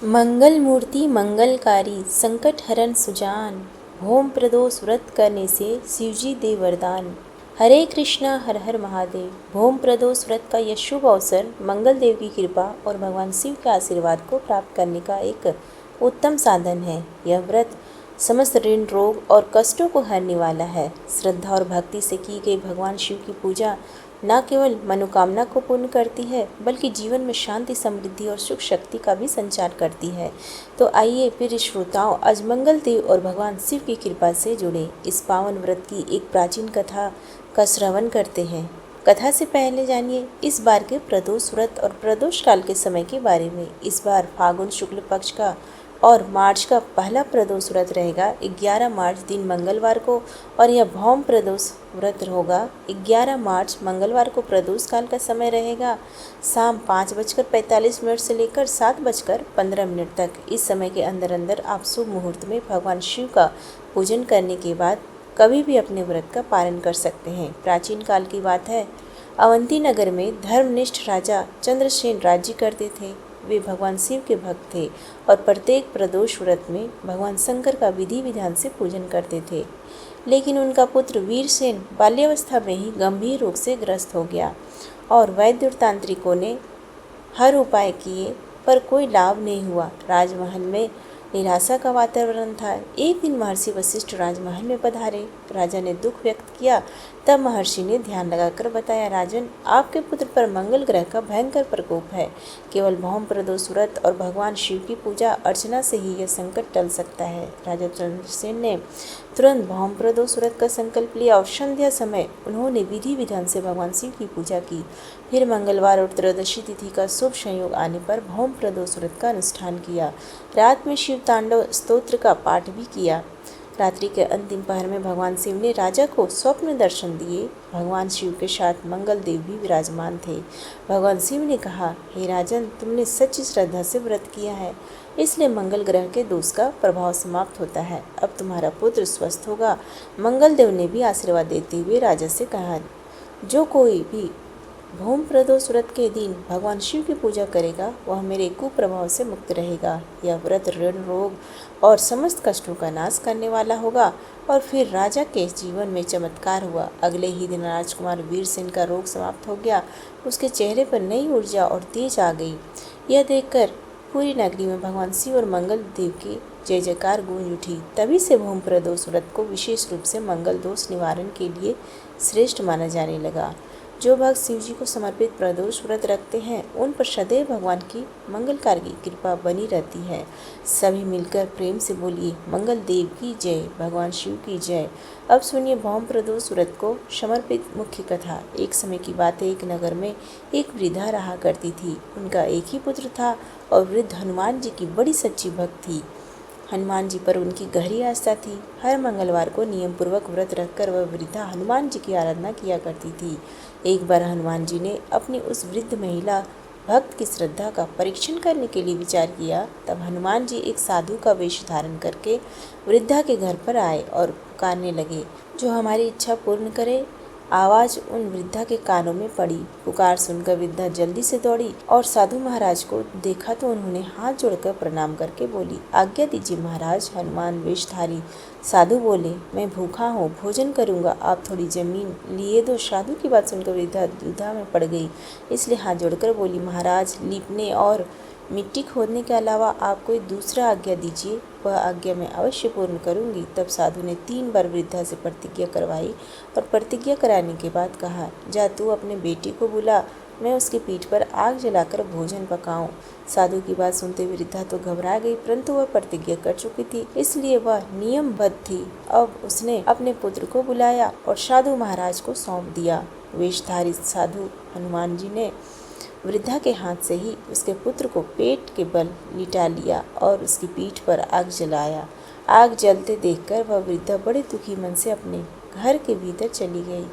मंगल मूर्ति मंगलकारी संकट हरण सुजान, भौम प्रदोष व्रत करने से शिवजी दे वरदान। हरे कृष्णा हर हर महादेव। भौम प्रदोष व्रत का यह शुभ अवसर मंगल देव की कृपा और भगवान शिव के आशीर्वाद को प्राप्त करने का एक उत्तम साधन है। यह व्रत समस्त ऋण रोग और कष्टों को हरने वाला है। श्रद्धा और भक्ति से की गई भगवान शिव की पूजा न केवल मनोकामना को पूर्ण करती है बल्कि जीवन में शांति, समृद्धि और सुख शक्ति का भी संचार करती है। तो आइए फिर श्रोताओं, आज मंगल देव और भगवान शिव की कृपा से जुड़े इस पावन व्रत की एक प्राचीन कथा का श्रवण करते हैं। कथा से पहले जानिए इस बार के प्रदोष व्रत और प्रदोष काल के समय के बारे में। इस बार फागुन शुक्ल पक्ष का और मार्च का पहला प्रदोष व्रत रहेगा 11 मार्च दिन मंगलवार को, और यह भौम प्रदोष व्रत होगा 11 मार्च मंगलवार को। प्रदोष काल का समय रहेगा शाम 5:45 से लेकर 7:15 तक। इस समय के अंदर अंदर आप शुभ मुहूर्त में भगवान शिव का पूजन करने के बाद कभी भी अपने व्रत का पालन कर सकते हैं। प्राचीन काल की बात है, अवंती नगर में धर्मनिष्ठ राजा चंद्रसेन राज्य करते थे। वे भगवान शिव के भक्त थे और प्रत्येक प्रदोष व्रत में भगवान शंकर का विधि विधान से पूजन करते थे। लेकिन उनका पुत्र वीरसेन बाल्यावस्था में ही गंभीर रोग से ग्रस्त हो गया और वैद्य और तांत्रिकों ने हर उपाय किए पर कोई लाभ नहीं हुआ। राजमहल में निराशा का वातावरण था। एक दिन महर्षि वशिष्ठ राजमहल में पधारे। राजा ने दुख व्यक्त किया। तब महर्षि ने ध्यान लगाकर बताया, राजन, आपके पुत्र पर मंगल ग्रह का भयंकर प्रकोप है। केवल भौम प्रदोष व्रत और भगवान शिव की पूजा अर्चना से ही यह संकट टल सकता है। राजा चंद्रसेन ने तुरंत भौम प्रदोष व्रत का संकल्प लिया और संध्या समय उन्होंने विधि विधान से भगवान शिव की पूजा की। फिर मंगलवार और त्रयोदशी तिथि का शुभ संयोग आने पर भौम प्रदोष व्रत का अनुष्ठान किया। रात में शिव तांडव स्तोत्र का पाठ भी किया। रात्रि के अंतिम पहर में भगवान शिव ने राजा को स्वप्न दर्शन दिए। भगवान शिव के साथ मंगल देव भी विराजमान थे। भगवान शिव ने कहा, हे राजन, तुमने सच्ची श्रद्धा से व्रत किया है, इसलिए मंगल ग्रह के दोष का प्रभाव समाप्त होता है। अब तुम्हारा पुत्र स्वस्थ होगा। मंगल देव ने भी आशीर्वाद देते हुए राजा से कहा, जो कोई भी भौम प्रदोष व्रत के दिन भगवान शिव की पूजा करेगा वह मेरे कुप्रभाव से मुक्त रहेगा। यह व्रत ऋण रोग और समस्त कष्टों का नाश करने वाला होगा। और फिर राजा के जीवन में चमत्कार हुआ। अगले ही दिन राजकुमार वीरसेन का रोग समाप्त हो गया। उसके चेहरे पर नई ऊर्जा और तेज आ गई। यह देखकर पूरी नगरी में भगवान शिव और मंगल देव की जय जयकार गूंज उठी। तभी से भौम प्रदोष व्रत को विशेष रूप से मंगल दोष निवारण के लिए श्रेष्ठ माना जाने लगा। जो भक्त शिव जी को समर्पित प्रदोष व्रत रखते हैं उन पर सदैव भगवान की मंगलकारी की कृपा बनी रहती है। सभी मिलकर प्रेम से बोलिए, मंगल देव की जय, भगवान शिव की जय। अब सुनिए भौम प्रदोष व्रत को समर्पित मुख्य कथा। एक समय की बात है, एक नगर में एक वृद्धा रहा करती थी। उनका एक ही पुत्र था और वृद्ध हनुमान जी की बड़ी सच्ची भक्त थी। हनुमान जी पर उनकी गहरी आस्था थी। हर मंगलवार को नियम पूर्वक व्रत रखकर वह वृद्धा हनुमान जी की आराधना किया करती थी। एक बार हनुमान जी ने अपनी उस वृद्ध महिला भक्त की श्रद्धा का परीक्षण करने के लिए विचार किया। तब हनुमान जी एक साधु का वेश धारण करके वृद्धा के घर पर आए और पुकारने लगे, जो हमारी इच्छा पूर्ण करे। आवाज़ उन वृद्धा के कानों में पड़ी। पुकार सुनकर वृद्धा जल्दी से दौड़ी और साधु महाराज को देखा तो उन्होंने हाथ जोड़कर प्रणाम करके बोली, आज्ञा दीजिए महाराज। हनुमान वेशधारी साधु बोले, मैं भूखा हूँ, भोजन करूँगा, आप थोड़ी जमीन लिए दो। साधु की बात सुनकर वृद्धा दुविधा में पड़ गई, इसलिए हाथ जोड़कर बोली, महाराज, लीपने और मिट्टी खोदने के अलावा आप कोई दूसरा आज्ञा दीजिए, वह आज्ञा मैं अवश्य पूर्ण करूंगी। तब साधु ने 3 बार वृद्धा से प्रतिज्ञा करवाई और प्रतिज्ञा कराने के बाद कहा, जा तू अपने बेटी को बुला, मैं उसकी पीठ पर आग जलाकर भोजन पकाऊं। साधु की बात सुनते वृद्धा तो घबरा गई, परंतु वह प्रतिज्ञा कर चुकी थी, इसलिए वह नियमबद्ध थी। अब उसने अपने पुत्र को बुलाया और साधु महाराज को सौंप दिया। वेशधारी साधु हनुमान जी ने वृद्धा के हाथ से ही उसके पुत्र को पेट के बल लिटा लिया और उसकी पीठ पर आग जलाया। आग जलते देखकर वह वृद्धा बड़े दुखी मन से अपने घर के भीतर चली गई।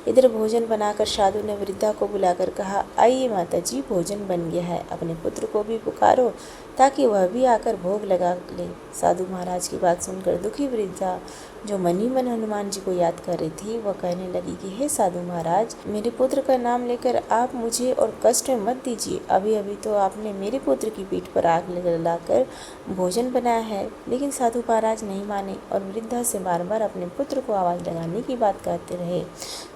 इधर भोजन बनाकर साधु ने वृद्धा को बुलाकर कहा, आइए माता जी, भोजन बन गया है, अपने पुत्र को भी पुकारो ताकि वह भी आकर भोग लगा ले। साधु महाराज की बात सुनकर दुखी वृद्धा, जो मन ही मन हनुमान जी को याद कर रही थी, वह कहने लगी कि हे साधु महाराज, मेरे पुत्र का नाम लेकर आप मुझे और कष्ट में मत दीजिए। अभी अभी तो आपने मेरे पुत्र की पीठ पर आग लगाकर भोजन बनाया है। लेकिन साधु महाराज नहीं माने और वृद्धा से बार बार अपने पुत्र को आवाज़ लगाने की बात कहते रहे।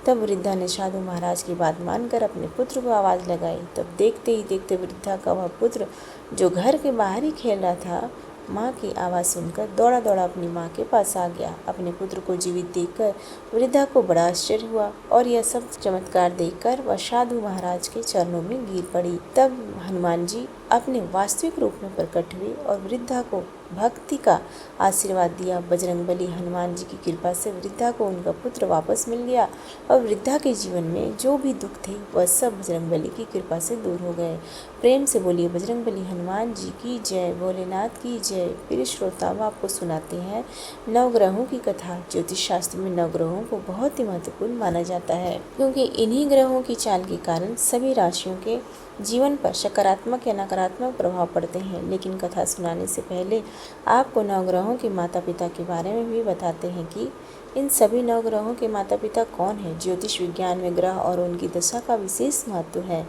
तब वृद्धा ने साधु महाराज की बात मानकर अपने पुत्र को आवाज़ लगाई। तब देखते ही देखते वृद्धा का वह पुत्र, जो घर के बाहर ही खेल रहा था, माँ की आवाज़ सुनकर दौड़ा दौड़ा अपनी माँ के पास आ गया। अपने पुत्र को जीवित देखकर वृद्धा को बड़ा आश्चर्य हुआ और यह सब चमत्कार देखकर वह साधु महाराज के चरणों में गिर पड़ी। तब हनुमान जी अपने वास्तविक रूप में प्रकट हुए और वृद्धा को भक्ति का आशीर्वाद दिया। बजरंगबली हनुमान जी की कृपा से वृद्धा को उनका पुत्र वापस मिल गया और वृद्धा के जीवन में जो भी दुख थे वह सब बजरंगबली की कृपा से दूर हो गए। प्रेम से बोलिए बजरंगबली हनुमान जी की जय, भोलेनाथ की जय। प्रिय श्रोता, आपको सुनाते हैं नवग्रहों की कथा। ज्योतिष शास्त्र में नवग्रहों को बहुत ही महत्वपूर्ण माना जाता है, क्योंकि इन्हीं ग्रहों की चाल के कारण सभी राशियों के जीवन पर सकारात्मक या नकारात्मक प्रभाव पड़ते हैं। लेकिन कथा सुनाने से पहले आपको नवग्रहों के माता पिता के बारे में भी बताते हैं कि इन सभी नवग्रहों के माता पिता कौन हैं। ज्योतिष विज्ञान में ग्रह और उनकी दशा का विशेष महत्व है।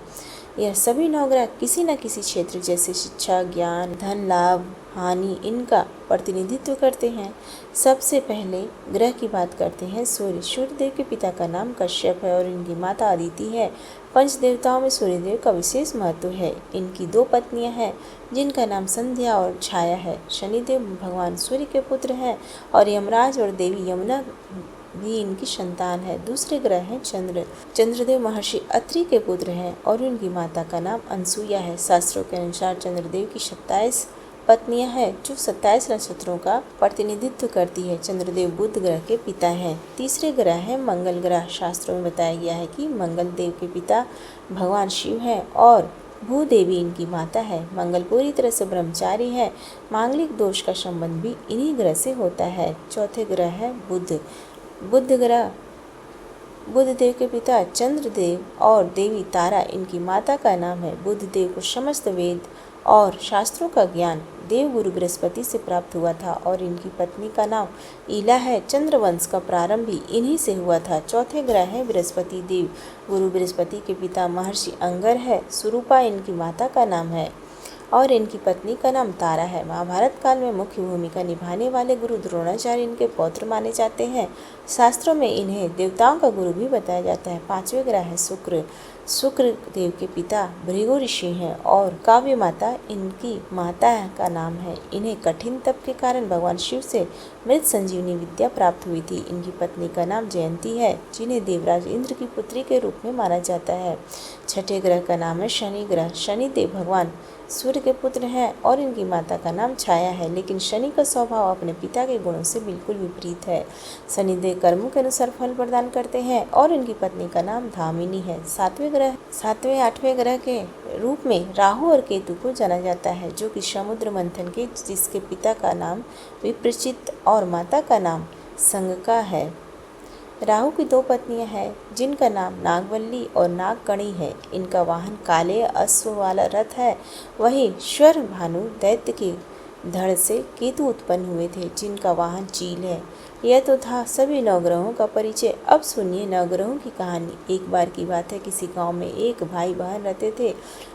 यह सभी नवग्रह किसी न किसी क्षेत्र जैसे शिक्षा, ज्ञान, धन लाभ, हानि, इनका प्रतिनिधित्व करते हैं। सबसे पहले ग्रह की बात करते हैं सूर्य। सूर्यदेव के पिता का नाम कश्यप है और इनकी माता अदिति है। पंच देवताओं में सूर्यदेव का विशेष महत्व है। इनकी 2 पत्नियां हैं जिनका नाम संध्या और छाया है। शनिदेव भगवान सूर्य के पुत्र हैं और यमराज और देवी यमुना भी इनकी संतान है। दूसरे ग्रह हैं चंद्र। चंद्रदेव महर्षि अत्रि के पुत्र हैं और उनकी माता का नाम अनसुईया है। शास्त्रों के अनुसार चंद्रदेव की 27 पत्नियां हैं जो 27 नक्षत्रों का प्रतिनिधित्व करती है। चंद्रदेव बुध ग्रह के पिता हैं। तीसरे ग्रह है मंगल ग्रह। शास्त्रों में बताया गया है कि मंगल देव के पिता भगवान शिव हैं और भूदेवी इनकी माता है। मंगल पूरी तरह से ब्रह्मचारी है। मांगलिक दोष का संबंध भी इन्हीं ग्रह से होता है। चौथे ग्रह है बुध। बुध ग्रह बुध देव के पिता चंद्रदेव और देवी तारा इनकी माता का नाम है। बुध देव को समस्त वेद और शास्त्रों का ज्ञान देव गुरु बृहस्पति से प्राप्त हुआ था और इनकी पत्नी का नाम ईला है। चंद्रवंश का प्रारंभ भी इन्हीं से हुआ था। चौथे ग्रह है बृहस्पति देव। गुरु बृहस्पति के पिता महर्षि अंगर है। सुरूपा इनकी माता का नाम है और इनकी पत्नी का नाम तारा है। महाभारत काल में मुख्य भूमिका निभाने वाले गुरु द्रोणाचार्य इनके पौत्र माने जाते हैं। शास्त्रों में इन्हें देवताओं का गुरु भी बताया जाता है। पांचवें ग्रह है शुक्र। शुक्र देव के पिता भृगु ऋषि हैं और काव्य माता इनकी माता का नाम है। इन्हें कठिन तप के कारण भगवान शिव से मृत संजीवनी विद्या प्राप्त हुई थी। इनकी पत्नी का नाम जयंती है, जिन्हें देवराज इंद्र की पुत्री के रूप में माना जाता है। छठे ग्रह का नाम है शनि ग्रह। शनिदेव भगवान सूर्य के पुत्र हैं और इनकी माता का नाम छाया है। लेकिन शनि का स्वभाव अपने पिता के गुणों से बिल्कुल विपरीत है। शनिदेव कर्मों के अनुसार फल प्रदान करते हैं और इनकी पत्नी का नाम धामिनी है। सातवें आठवें ग्रह के रूप में राहु और केतु को जाना जाता है, जो कि समुद्र मंथन के जिसके पिता का नाम विप्रचित और माता का नाम संगका है। राहु की 2 पत्नियां हैं जिनका नाम नागवल्ली और नागकणी है। इनका वाहन काले अश्व वाला रथ है। वहीं स्वर भानु दैत्य के धड़ से केतु उत्पन्न हुए थे, जिनका वाहन चील है। यह तो था सभी नवग्रहों का परिचय। अब सुनिए नवग्रहों की कहानी। एक बार की बात है, किसी गांव में एक भाई बहन रहते थे।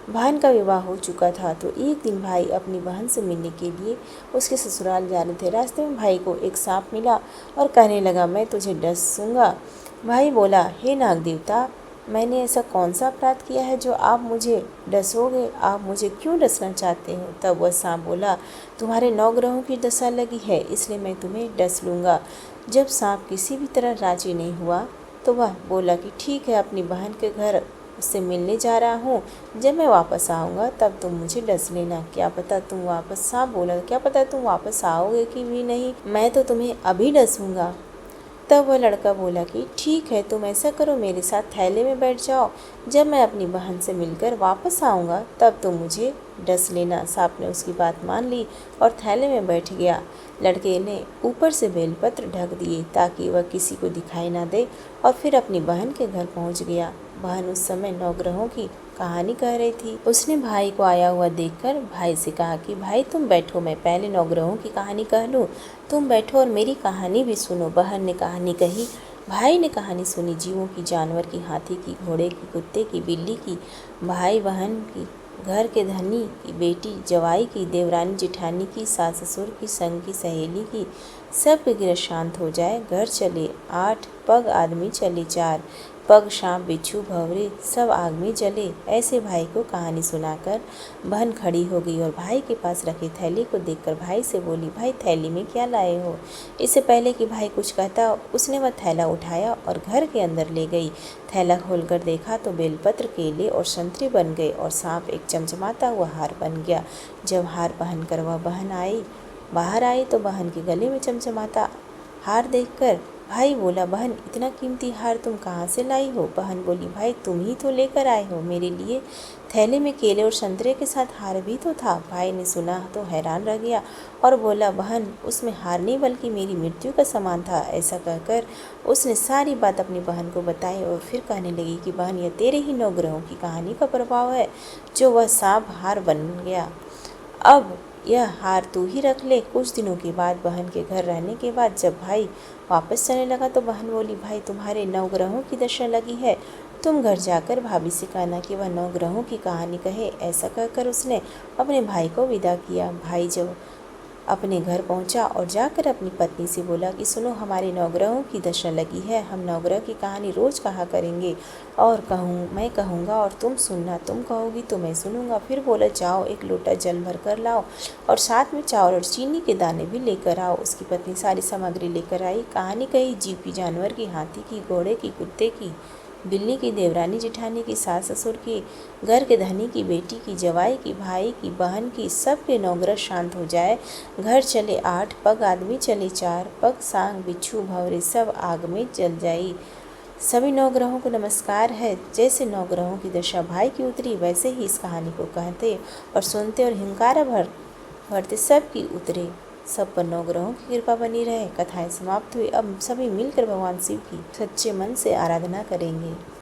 बहन का विवाह हो चुका था, तो एक दिन भाई अपनी बहन से मिलने के लिए उसके ससुराल जा रहे थे। रास्ते में भाई को एक सांप मिला और कहने लगा, मैं तुझे डसूंगा। भाई बोला, हे नाग देवता, मैंने ऐसा कौन सा अपराध किया है जो आप मुझे डसोगे? आप मुझे क्यों डसना चाहते हो? तब वह सांप बोला, तुम्हारे 9 ग्रहों की दशा लगी है, इसलिए मैं तुम्हें डस लूँगा। जब सांप किसी भी तरह राजी नहीं हुआ तो वह बोला कि ठीक है, अपनी बहन के घर उससे मिलने जा रहा हूँ, जब मैं वापस आऊँगा तब तुम मुझे डस लेना। क्या पता तुम वापस सांप बोला, क्या पता तुम वापस आओगे कि भी नहीं, मैं तो तुम्हें अभी डसूँगा। तब वह लड़का बोला कि ठीक है, तुम ऐसा करो, मेरे साथ थैले में बैठ जाओ, जब मैं अपनी बहन से मिलकर वापस आऊँगा तब तुम मुझे डस लेना। सांप ने उसकी बात मान ली और थैले में बैठ गया। लड़के ने ऊपर से बेलपत्र ढक दिए ताकि वह किसी को दिखाई ना दे और फिर अपनी बहन के घर पहुँच गया। बहन उस समय 9 ग्रहों की कहानी कह रही थी। उसने भाई को आया हुआ देखकर भाई से कहा कि भाई तुम बैठो, मैं पहले 9 ग्रहों की कहानी कह लूँ, तुम बैठो और मेरी कहानी भी सुनो। बहन ने कहानी कही, भाई ने कहानी सुनी। जीवों की, जानवर की, हाथी की, घोड़े की, कुत्ते की, बिल्ली की, भाई बहन की, घर के धनी की बेटी, जवाई की, देवरानी जेठानी की, सास ससुर की, संग की सहेली की, सब के गिरह शांत हो जाए। घर चले 8 पग, आदमी चले 4 पग, सांप बिच्छू भंवरे सब आग में जले। ऐसे भाई को कहानी सुनाकर बहन खड़ी हो गई और भाई के पास रखे थैली को देखकर भाई से बोली, भाई थैली में क्या लाए हो? इससे पहले कि भाई कुछ कहता, उसने वह थैला उठाया और घर के अंदर ले गई। थैला खोलकर देखा तो बेलपत्र, केले और संतरे बन गए और सांप एक चमचमाता हुआ हार बन गया। जब हार पहनकर वह बाहर आई तो बहन के गले में चमचमाता हार देखकर भाई बोला, बहन इतना कीमती हार तुम कहाँ से लाई हो? बहन बोली, भाई तुम ही तो लेकर आए हो मेरे लिए। थैले में केले और संतरे के साथ हार भी तो था। भाई ने सुना तो हैरान रह गया और बोला, बहन उसमें हार नहीं बल्कि मेरी मृत्यु का सामान था। ऐसा कहकर उसने सारी बात अपनी बहन को बताई और फिर कहने लगी कि बहन, यह तेरे ही 9 ग्रहों की कहानी का प्रभाव है जो वह सांप हार बन गया। अब यह हार तू ही रख ले। कुछ दिनों के बाद बहन के घर रहने के बाद जब भाई वापस चलने लगा तो बहन बोली, भाई तुम्हारे 9 ग्रहों की दशा लगी है, तुम घर जाकर भाभी से कहना कि वह 9 ग्रहों की कहानी कहे। ऐसा कहकर उसने अपने भाई को विदा किया। भाई जब अपने घर पहुंचा और जाकर अपनी पत्नी से बोला कि सुनो, हमारे 9 ग्रहों की दशा लगी है, हम 9 ग्रह की कहानी रोज़ कहा करेंगे और मैं कहूँगा और तुम सुनना, तुम कहोगी तो मैं सुनूंगा। फिर बोला, जाओ एक लोटा जल भर कर लाओ और साथ में चावल और चीनी के दाने भी लेकर आओ। उसकी पत्नी सारी सामग्री लेकर आई। कहानी कही, जीव की, जानवर की, हाथी की, घोड़े की, कुत्ते की, बिल्ली की, देवरानी जेठानी की, सास ससुर की, घर के धनी की, बेटी की, जवाई की, भाई की, बहन की, सब के 9 ग्रह शांत हो जाए। घर चले 8 पग, आदमी चले 4 पग, सांप बिच्छू भंवरे सब आग में जल जाई। सभी 9 ग्रहों को नमस्कार है। जैसे 9 ग्रहों की दशा भाई की उतरी, वैसे ही इस कहानी को कहते और सुनते और हिंकारा भरते सब की उतरे। सब पर 9 ग्रहों की कृपा बनी रहे। कथाएं समाप्त हुई। अब सभी मिलकर भगवान शिव की सच्चे मन से आराधना करेंगे।